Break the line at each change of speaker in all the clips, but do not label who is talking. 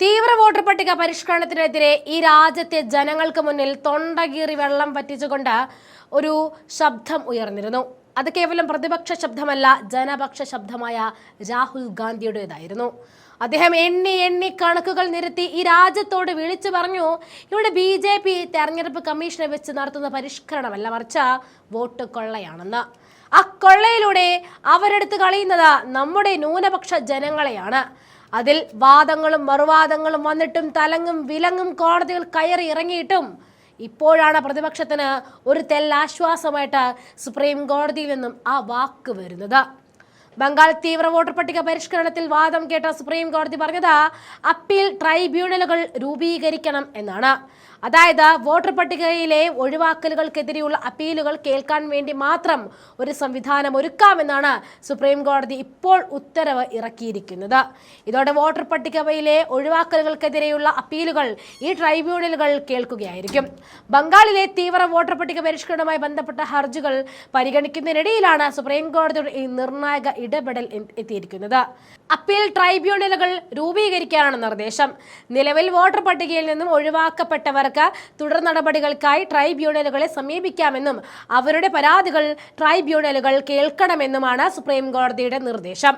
തീവ്ര വോട്ടർ പട്ടിക പരിഷ്കരണത്തിനെതിരെ ഈ രാജ്യത്തെ ജനങ്ങൾക്ക് മുന്നിൽ തൊണ്ടകീറി വെള്ളം വറ്റിച്ചുകൊണ്ട് ഒരു ശബ്ദം ഉയർന്നിരുന്നു. അത് കേവലം പ്രതിപക്ഷ ശബ്ദമല്ല, ജനപക്ഷ ശബ്ദമായ രാഹുൽ ഗാന്ധിയുടേതായിരുന്നു. അദ്ദേഹം എണ്ണി കണക്കുകൾ നിരത്തി ഈ രാജ്യത്തോട് വിളിച്ചു പറഞ്ഞു, ഇവിടെ BJP തെരഞ്ഞെടുപ്പ് കമ്മീഷനെ വെച്ച് നടത്തുന്ന പരിഷ്കരണമല്ല, മറിച്ച് വോട്ട് കൊള്ളയാണെന്ന്. ആ കൊള്ളയിലൂടെ അവരെടുത്ത് കളയുന്നത് നമ്മുടെ ന്യൂനപക്ഷ ജനങ്ങളെയാണ്. അതിൽ വാദങ്ങളും മറുവാദങ്ങളും വന്നിട്ടും തലങ്ങും വിലങ്ങും കോടതികൾ കയറി ഇറങ്ങിയിട്ടും ഇപ്പോഴാണ് പ്രതിപക്ഷത്തിന് ഒരു തെല്ലാശ്വാസമായിട്ട് സുപ്രീം കോടതിയിൽ നിന്നും ആ വാക്ക് വരുന്നത്. ബംഗാൾ തീവ്ര വോട്ടർ പട്ടിക പരിഷ്കരണത്തിൽ വാദം കേട്ട സുപ്രീം കോടതി പറഞ്ഞത് അപ്പീൽ ട്രൈബ്യൂണലുകൾ രൂപീകരിക്കണം എന്നാണ്. അതായത് വോട്ടർ പട്ടികയിലെ ഒഴിവാക്കലുകൾക്കെതിരെയുള്ള അപ്പീലുകൾ കേൾക്കാൻ വേണ്ടി മാത്രം ഒരു സംവിധാനം ഒരുക്കാമെന്നാണ് സുപ്രീം കോടതി ഇപ്പോൾ ഉത്തരവ് ഇറക്കിയിരിക്കുന്നത്. ഇതോടെ വോട്ടർ പട്ടികയിലെ ഒഴിവാക്കലുകൾക്കെതിരെയുള്ള അപ്പീലുകൾ ഈ ട്രൈബ്യൂണലുകൾ കേൾക്കുകയായിരിക്കും. ബംഗാളിലെ തീവ്ര വോട്ടർ പട്ടിക പരിഷ്കരണവുമായി ബന്ധപ്പെട്ട ഹർജികൾ പരിഗണിക്കുന്നതിനിടയിലാണ് സുപ്രീം കോടതിയുടെ ഈ നിർണായക ഇടപെടൽ എത്തിയിരിക്കുന്നത്. അപ്പീൽ ട്രൈബ്യൂണലുകൾ രൂപീകരിക്കാനാണ് നിർദ്ദേശം. നിലവിൽ വോട്ടർ പട്ടികയിൽ നിന്നും ഒഴിവാക്കപ്പെട്ടവർക്ക് തുടർ നടപടികൾക്കായി ട്രൈബ്യൂണലുകളെ സമീപിക്കാമെന്നും അവരുടെ പരാതികൾ ട്രൈബ്യൂണലുകൾ കേൾക്കണമെന്നുമാണ് സുപ്രീം കോടതിയുടെ നിർദ്ദേശം.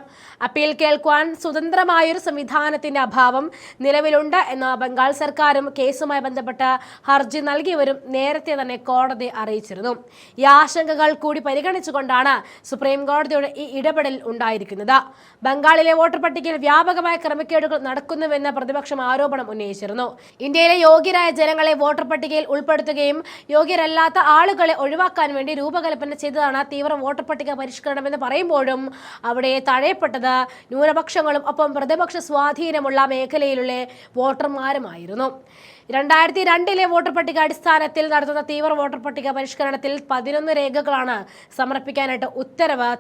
അപ്പീൽ കേൾക്കുവാൻ സ്വതന്ത്രമായൊരു സംവിധാനത്തിന്റെ അഭാവം നിലവിലുണ്ട് എന്ന ബംഗാൾ സർക്കാരും കേസുമായി ബന്ധപ്പെട്ട ഹർജി നൽകിയവരും നേരത്തെ തന്നെ കോടതിയെ അറിയിച്ചിരുന്നു. ഈ ആശങ്കകൾ കൂടി പരിഗണിച്ചുകൊണ്ടാണ് സുപ്രീം കോടതിയുടെ ഈ ഇടപെടൽ ഉണ്ടായിരിക്കുന്നത്. ബംഗാളിലെ വോട്ടർ പട്ടികയിൽ വ്യാപകമായ ക്രമക്കേടുകൾ നടക്കുന്നുവെന്ന പ്രതിപക്ഷം ആരോപണം ഉന്നയിച്ചിരുന്നു. ഇന്ത്യയിലെ യോഗ്യരായ ജനങ്ങളെ വോട്ടർ പട്ടികയിൽ ഉൾപ്പെടുത്തുകയും യോഗ്യരല്ലാത്ത ആളുകളെ ഒഴിവാക്കാൻ വേണ്ടി രൂപകൽപ്പന ചെയ്തതാണ് തീവ്ര വോട്ടർ പട്ടിക പരിഷ്കരണം എന്ന് പറയുമ്പോഴും അവിടെ തഴയപ്പെട്ടത് ന്യൂനപക്ഷങ്ങളും ഒപ്പം പ്രതിപക്ഷ സ്വാധീനമുള്ള മേഖലയിലുള്ള വോട്ടർമാരുമായിരുന്നു. 2002 വോട്ടർ പട്ടിക അടിസ്ഥാനത്തിൽ നടത്തുന്ന തീവ്ര വോട്ടർ പട്ടിക പരിഷ്കരണത്തിൽ 11 രേഖകളാണ് സമർപ്പിക്കാനായിട്ട് ഉത്തരവ്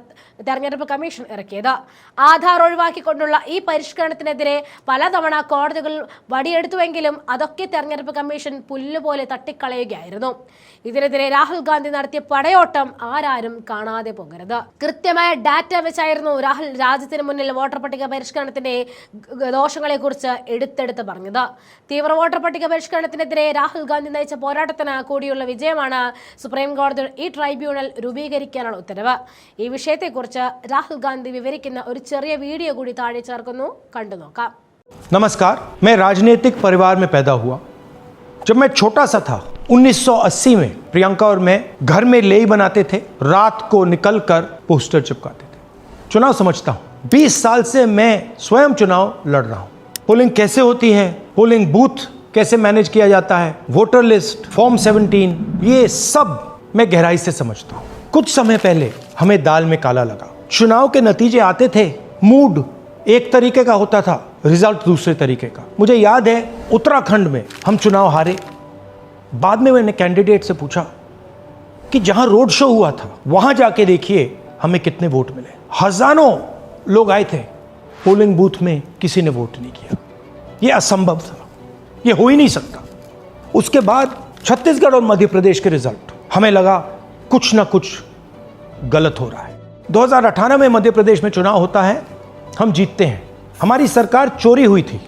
തെരഞ്ഞെടുപ്പ് കമ്മീഷൻ ഇറക്കിയത്. ആധാർ ഒഴിവാക്കിക്കൊണ്ടുള്ള ഈ പരിഷ്കരണത്തിനെതിരെ പലതവണ കോടതികൾ വടിയെടുത്തുവെങ്കിലും അതൊക്കെ തെരഞ്ഞെടുപ്പ് കമ്മീഷൻ പുല്ലുപോലെ തട്ടിക്കളയുകയായിരുന്നു. ഇതിനെതിരെ രാഹുൽ ഗാന്ധി നടത്തിയ പടയോട്ടം ആരാരും കാണാതെ പോകരുത്. കൃത്യമായ ഡാറ്റ വെച്ചായിരുന്നു രാഹുൽ രാജ്യത്തിന് മുന്നിൽ വോട്ടർ പട്ടിക പരിഷ്കരണത്തിന്റെ ദോഷങ്ങളെ കുറിച്ച് എടുത്തെടുത്ത് പറഞ്ഞത്. തീവ്ര വോട്ടർ പട്ടിക പരിഷ്കരണത്തിനെതിരെ രാഹുൽ ഗാന്ധി നയിച്ച പോരാട്ടത്തിന് കൂടിയുള്ള വിജയമാണ് സുപ്രീം കോടതി ഈ ട്രൈബ്യൂണൽ രൂപീകരിക്കാനുള്ള ഉത്തരവ്. ഈ വിഷയത്തെക്കുറിച്ച് രാഹുൽ ഗാന്ധി വിവരിക്കുന്ന ഒരു ചെറിയ വീഡിയോ കൂടി താഴെ ചേർക്കുന്നു, കണ്ടു നോക്കാം.
नमस्कार, मैं राजनीतिक परिवार में पैदा हुआ. जब मैं छोटा सा था 1980 में प्रियंका और मैं घर में लेई बनाते थे, रात को निकलकर पोस्टर चिपकाते थे. चुनाव समझता हूँ. 20 साल से मैं स्वयं चुनाव लड़ रहा हूँ. पोलिंग कैसे होती है, पोलिंग बूथ कैसे मैनेज किया जाता है, वोटर लिस्ट, फॉर्म 17, ये सब मैं गहराई से समझता हूँ. कुछ समय पहले हमें दाल में काला लगा. चुनाव के नतीजे आते थे, मूड एक तरीके का होता था, रिजल्ट दूसरे तरीके का. मुझे याद है उत्तराखंड में हम चुनाव हारे. बाद में मैंने कैंडिडेट से पूछा कि जहां रोड शो हुआ था वहां जाके देखिए हमें कितने वोट मिले. हजारों लोग आए थे, पोलिंग बूथ में किसी ने वोट नहीं किया. ये असंभव था, ये हो ही नहीं सकता. उसके बाद छत्तीसगढ़ और मध्य प्रदेश के रिजल्ट, हमें लगा कुछ ना कुछ गलत हो रहा है. 2018 में मध्य प्रदेश में चुनाव होता है, हम जीतते हैं. हमारी सरकार चोरी हुई थी.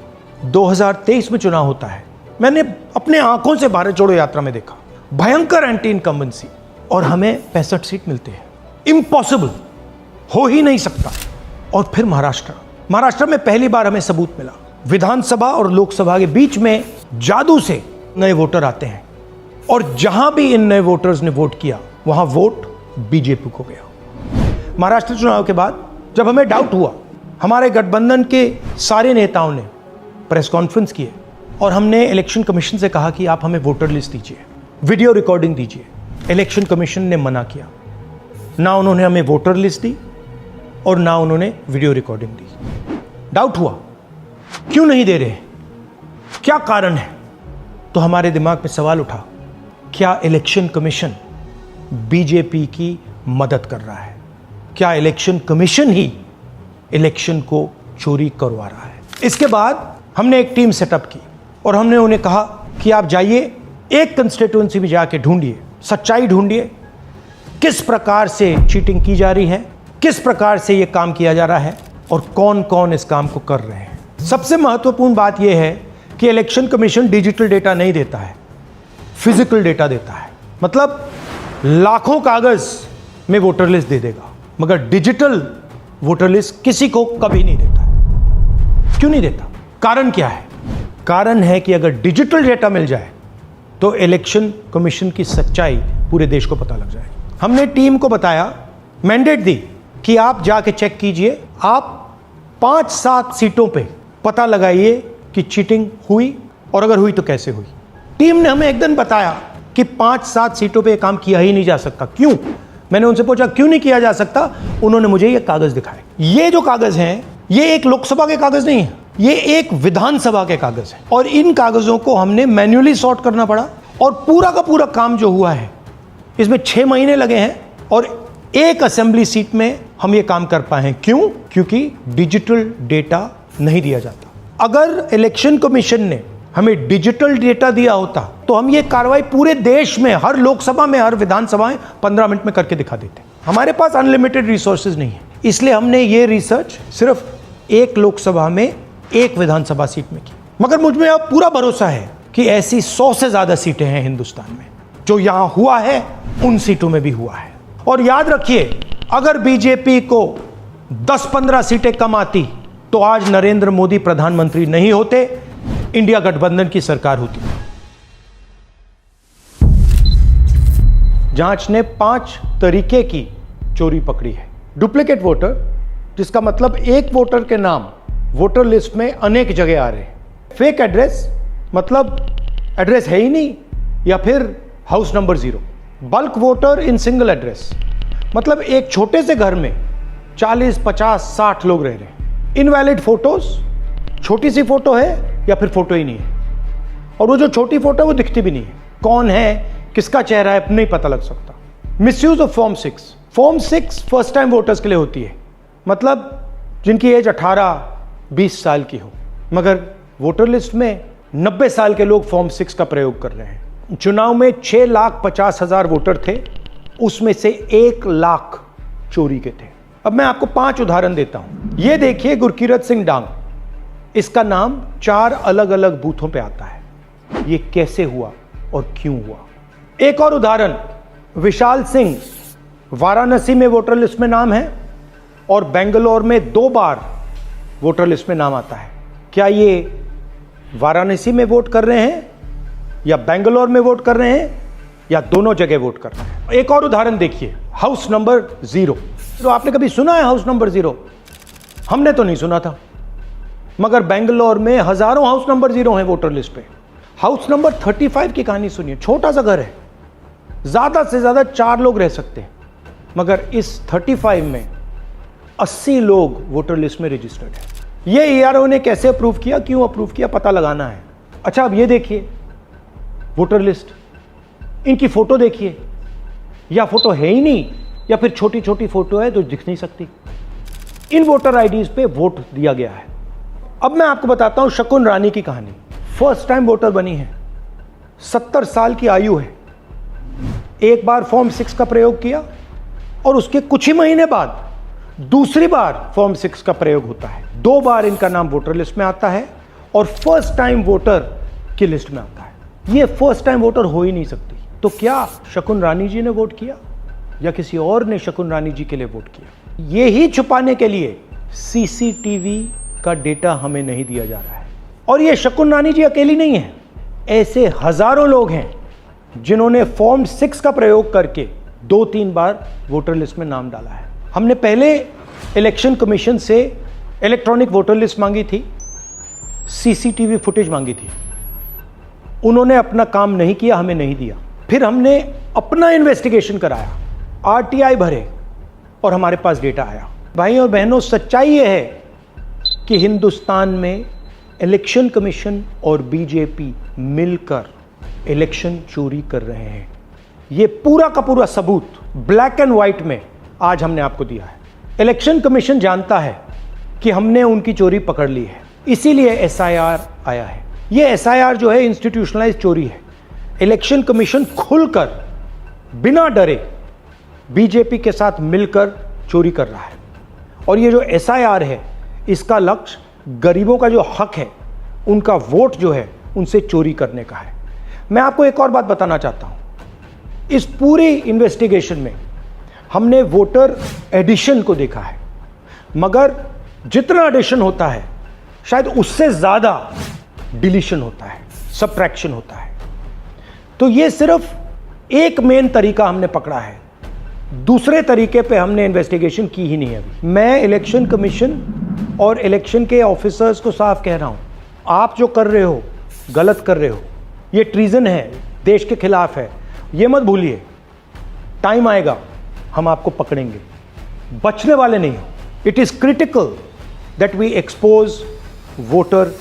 2023 में चुनाव होता है, मैंने अपने आंखों से भारत जोड़ो यात्रा में देखा भयंकर एंटी इनकम्बेंसी और हमें 65 सीट मिलते हैं. इम्पॉसिबल, हो ही नहीं सकता. और फिर महाराष्ट्र में पहली बार हमें सबूत मिला. विधानसभा और लोकसभा के बीच में जादू से नए वोटर आते हैं और जहां भी इन नए वोटर्स ने वोट किया वहां वोट बीजेपी को गया. महाराष्ट्र चुनाव के बाद जब हमें डाउट हुआ, हमारे गठबंधन के सारे नेताओं ने प्रेस कॉन्फ्रेंस किए और हमने इलेक्शन कमीशन से कहा कि आप हमें वोटर लिस्ट दीजिए, वीडियो रिकॉर्डिंग दीजिए. इलेक्शन कमीशन ने मना किया. ना उन्होंने हमें वोटर लिस्ट दी और ना उन्होंने वीडियो रिकॉर्डिंग दी. डाउट हुआ, क्यों नहीं दे रहे, क्या कारण है? तो हमारे दिमाग में सवाल उठा, क्या इलेक्शन कमीशन बीजेपी की मदद कर रहा है? क्या इलेक्शन कमीशन ही इलेक्शन को चोरी करवा रहा है? इसके बाद हमने एक टीम सेटअप की और हमने उन्हें कहा कि आप जाइए, एक कंस्टिट्यूएंसी में जाके ढूंढिए, सच्चाई ढूंढिए, किस प्रकार से चीटिंग की जा रही है, किस प्रकार से ये काम किया जा रहा है और कौन कौन इस काम को कर रहे हैं. सबसे महत्वपूर्ण बात यह है कि इलेक्शन कमीशन डिजिटल डेटा नहीं देता है, फिजिकल डेटा देता है। मतलब लाखों कागज में वोटर लिस्ट दे देगा, मगर डिजिटल वोटर लिस्ट किसी को कभी नहीं देता है। क्यों नहीं देता? कारण क्या है? कारण है कि अगर डिजिटल डेटा मिल जाए तो इलेक्शन कमीशन की सच्चाई पूरे देश को पता लग जाए। हमने टीम को बताया, मैंडेट दी कि आप जाके चेक कीजिए, आप 5-7 सीटों पे पता लगाइए कि चीटिंग हुई, और अगर हुई तो कैसे हुई। टीम ने हमें एक दिन बताया कि 5-7 सीटों पे काम किया ही नहीं जा सकता। क्यों? मैंने उनसे पूछा क्यों नहीं किया जा सकता। उन्होंने मुझे ये कागज दिखाए। ये जो कागज हैं, ये एक लोकसभा के कागज नहीं है, ये एक विधानसभा के कागज है, और इन कागजों को हमने मैन्युअली सॉर्ट करना पड़ा, और पूरा का पूरा काम जो हुआ है इसमें 6 महीने लगे हैं, और एक असेंबली सीट में हम ये काम कर पाए हैं। क्यों? क्योंकि डिजिटल डेटा नहीं दिया जाता। अगर इलेक्शन कमीशन ने हमें डिजिटल डेटा दिया होता तो हम ये कार्रवाई पूरे देश में, हर लोकसभा में, हर विधानसभा में 15 मिनट में करके दिखा देते। हमारे पास अनलिमिटेड रिसोर्सेज नहीं है, इसलिए हमने ये रिसर्च सिर्फ एक लोकसभा में, एक विधानसभा सीट में की। मगर मुझ में अब पूरा भरोसा है कि ऐसी 100 से ज्यादा सीटें हैं हिंदुस्तान में। जो यहां हुआ है उन सीटों में भी हुआ है। और याद रखिए, अगर बीजेपी को 10-15 सीटें कम आती तो आज नरेंद्र मोदी प्रधानमंत्री नहीं होते, इंडिया गठबंधन की सरकार होती। जांच ने 5 तरीके की चोरी पकड़ी है। डुप्लीकेट वोटर, जिसका मतलब एक वोटर के नाम वोटर लिस्ट में अनेक जगह आ रहे हैं। फेक एड्रेस, मतलब एड्रेस है ही नहीं, या फिर house number 0। Bulk voter in single address, मतलब एक छोटे से घर में 40, 50, 60 लोग रह रहे हैं। इनवैलिड फोटोज, छोटी सी फोटो है या फिर फोटो ही नहीं है, और वो जो छोटी फोटो है वो दिखती भी नहीं है। कौन है, किसका चेहरा है, नहीं पता लग सकता। Misuse of form 6। Form 6 first time voters के लिए होती है, मतलब जिनकी एज 18-20 साल की हो, मगर वोटर लिस्ट में 90 साल के लोग फॉर्म 6 का प्रयोग कर रहे हैं। चुनाव में 6,50,000 वोटर थे, उसमें से 1 लाख चोरी के थे। अब मैं आपको 5 उदाहरण देता हूं। ये देखिए, गुरकीरत सिंह डांग, इसका नाम 4 अलग अलग बूथों पे आता है। ये कैसे हुआ और क्यों हुआ? एक और उदाहरण, विशाल सिंह, वाराणसी में वोटर लिस्ट में नाम है और बेंगलोर में 2 बार वोटर लिस्ट में नाम आता है। क्या ये वाराणसी में वोट कर रहे हैं या बेंगलोर में वोट कर रहे हैं या दोनों जगह वोट कर रहे हैं? एक और उदाहरण देखिए, हाउस नंबर 0। तो आपने कभी सुना है हाउस नंबर 0? हमने तो नहीं सुना था, मगर बेंगलोर में हजारों हाउस नंबर 0 हैं वोटर लिस्ट पे। हाउस नंबर 35 की कहानी सुनिए। छोटा सा घर है, ज्यादा से ज्यादा 4 लोग रह सकते हैं, मगर इस 35 में 80 लोग वोटर लिस्ट में रजिस्टर्ड है। ये ERO ने कैसे अप्रूव किया, क्यों अप्रूव किया, पता लगाना है। अच्छा, अब ये देखिए वोटर लिस्ट, इनकी फोटो देखिए, या फोटो है ही नहीं या फिर छोटी छोटी फोटो है जो दिख नहीं सकती। इन वोटर आईडीज पे वोट दिया गया है। अब मैं आपको बताता हूं शकुन रानी की कहानी। फर्स्ट टाइम वोटर बनी है, 70 साल की आयु है। एक बार फॉर्म 6 का प्रयोग किया और उसके कुछ ही महीने बाद दूसरी बार फॉर्म 6 का प्रयोग होता है। 2 बार इनका नाम वोटर लिस्ट में आता है और फर्स्ट टाइम वोटर की लिस्ट में आता है। ये फर्स्ट टाइम वोटर हो ही नहीं सकती। तो क्या शकुन रानी जी ने वोट किया या किसी और ने शकुन रानी जी के लिए वोट किया? ये ही छुपाने के लिए CCTV का डेटा हमें नहीं दिया जा रहा है। और ये शकुन रानी जी अकेली नहीं है, ऐसे हजारों लोग हैं जिन्होंने फॉर्म 6 का प्रयोग करके 2-3 बार वोटर लिस्ट में नाम डाला है। हमने पहले इलेक्शन कमीशन से इलेक्ट्रॉनिक वोटर लिस्ट मांगी थी, CCTV फुटेज मांगी थी। उन्होंने अपना काम नहीं किया, हमें नहीं दिया। फिर हमने अपना इन्वेस्टिगेशन कराया, RTI भरे और हमारे पास डेटा आया। भाई और बहनों, सच्चाई यह है कि हिंदुस्तान में इलेक्शन कमीशन और बीजेपी मिलकर इलेक्शन चोरी कर रहे हैं। ये पूरा का पूरा सबूत ब्लैक एंड व्हाइट में आज हमने आपको दिया है। इलेक्शन कमीशन जानता है कि हमने उनकी चोरी पकड़ ली है, इसीलिए SIR आया है। ये SIR जो है इंस्टीट्यूशनलाइज चोरी है। इलेक्शन कमीशन खुलकर बिना डरे बीजेपी के साथ मिलकर चोरी कर रहा है। और ये जो SIR है, इसका लक्ष्य गरीबों का जो हक है, उनका वोट जो है, उनसे चोरी करने का है। मैं आपको एक और बात बताना चाहता हूं, इस पूरी इन्वेस्टिगेशन में हमने वोटर एडिशन को देखा है, मगर जितना एडिशन होता है शायद उससे ज़्यादा डिलीशन होता है, सबट्रैक्शन होता है। तो ये सिर्फ एक मेन तरीका हमने पकड़ा है, दूसरे तरीके पे हमने इन्वेस्टिगेशन की ही नहीं अभी। मैं इलेक्शन कमीशन और इलेक्शन के ऑफिसर्स को साफ कह रहा हूं, आप जो कर रहे हो गलत कर रहे हो, ये ट्रीजन है, देश के खिलाफ है। ये मत भूलिए, टाइम आएगा हम आपको पकड़ेंगे, बचने वाले नहीं हो। It is critical that we expose voter